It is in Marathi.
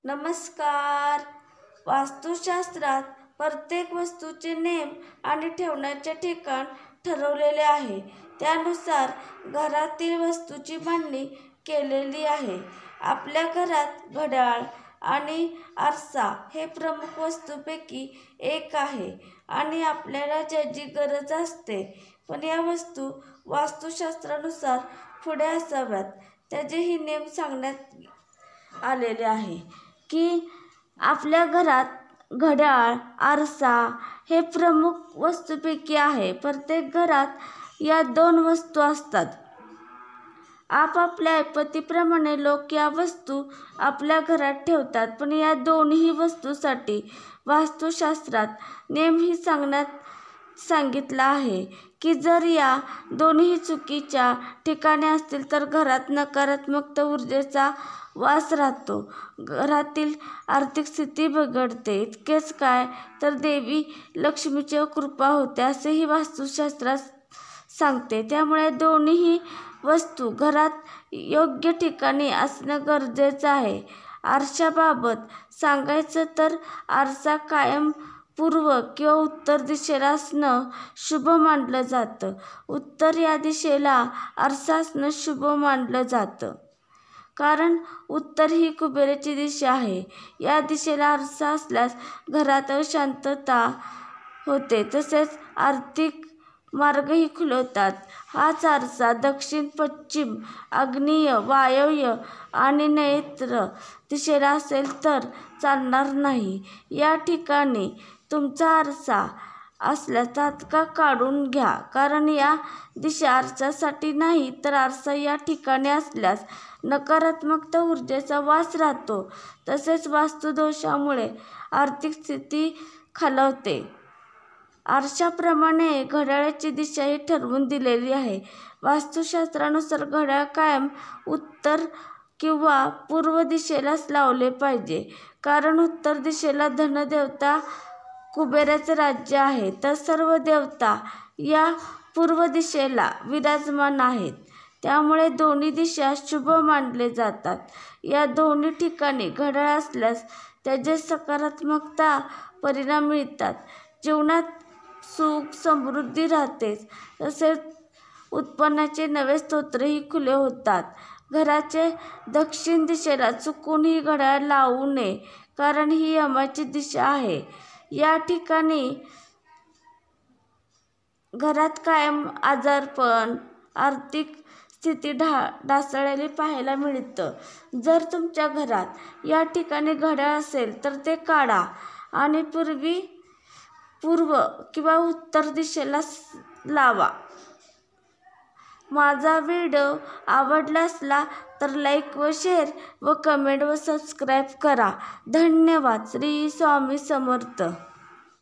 नमस्कार. वास्तुशास्त्रात प्रत्येक वस्तूचे नेम आणि ठेवण्याचे ठिकाण ठरवलेले आहे. त्यानुसार घरातील वस्तूची मांडणी केलेली आहे. आपल्या घरात घड्याळ आणि आरसा हे प्रमुख वस्तूंपैकी एक आहे आणि आपल्याला ज्याची गरज असते. पण या वस्तू वास्तुशास्त्रानुसार पुढे असाव्यात त्याचेही नियम सांगण्यात आलेले आहे की आपल्या घरात घड्याळ, आरसा हे प्रमुख वस्तूंपैकी आहे. प्रत्येक घरात या 2 वस्तू असतात. आपापल्या ऐपतीप्रमाणे लोक या वस्तू आपल्या घरात ठेवतात. पण या दोन्ही वस्तूंसाठी वास्तुशास्त्रात नेम ही सांगितला आहे की जर या दोन्ही चुकीच्या ठिकाणी असतील तर घरात नकारात्मक ऊर्जेचा वास राहतो, घरातील आर्थिक स्थिती बिघडते. इतकेच काय तर देवी लक्ष्मीची कृपा होते असेही वास्तुशास्त्रात सांगते. त्यामुळे दोन्ही वस्तू घरात योग्य ठिकाणी असणं गरजेचं आहे. आरशाबाबत सांगायचं तर आरसा कायम पूर्व किंवा उत्तर दिशेला असणं शुभ मानलं जातं. उत्तर या दिशेला आरसा असणं शुभ मानलं जातं. कारण उत्तर ही कुबेराची दिशा आहे. या दिशेला आरसा असल्यास घरात अशांतता होते तसेच आर्थिक मार्गही खुलतात. हाच आरसा दक्षिण, पश्चिम, आग्नेय, वायव्य आणि नैऋत्य दिशेला असेल तर चालणार नाही. या ठिकाणी तुमचा आरसा असल्यास तात्काळ काढून घ्या. कारण या दिशा आरशासाठी नाही तर आरसा या ठिकाणी असल्यास नकारात्मक ऊर्जेचा वास राहतो. तसेच वास्तुदोषामुळे आर्थिक स्थिती खालावते. आरशाप्रमाणे घड्याळाची दिशाही ठरवून दिलेली आहे. वास्तुशास्त्रानुसार घड्याळ कायम उत्तर किंवा पूर्व दिशेलाच लावले पाहिजे. कारण उत्तर दिशेला धनदेवता कुबेराचे राज्य आहे तर सर्व देवता या पूर्व दिशेला विराजमान आहेत. त्यामुळे दोन्ही दिशा शुभ मानले जातात. या दोन्ही ठिकाणी घड्याळ असल्यास त्याचे सकारात्मक परिणाम मिळतात. जीवनात सुख समृद्धी राहते. तसेच उत्पन्नाचे नवे स्रोतही खुले होतात. घराच्या दक्षिण दिशेला चुकूनही घड्याळ लावू नये. कारण ही यमाची दिशा आहे. या ठिकाणी घरात कायम आजारपण, आर्थिक स्थिती ढासळलेली पाहायला मिळतं. जर तुमच्या घरात या ठिकाणी घड्याळ असेल तर ते काढा आणि पूर्व किंवा उत्तर दिशेला लावा. माझा व्हिडिओ आवडला असला तर लाईक व शेअर व कमेंट व सबस्क्राईब करा. धन्यवाद. श्री स्वामी समर्थ.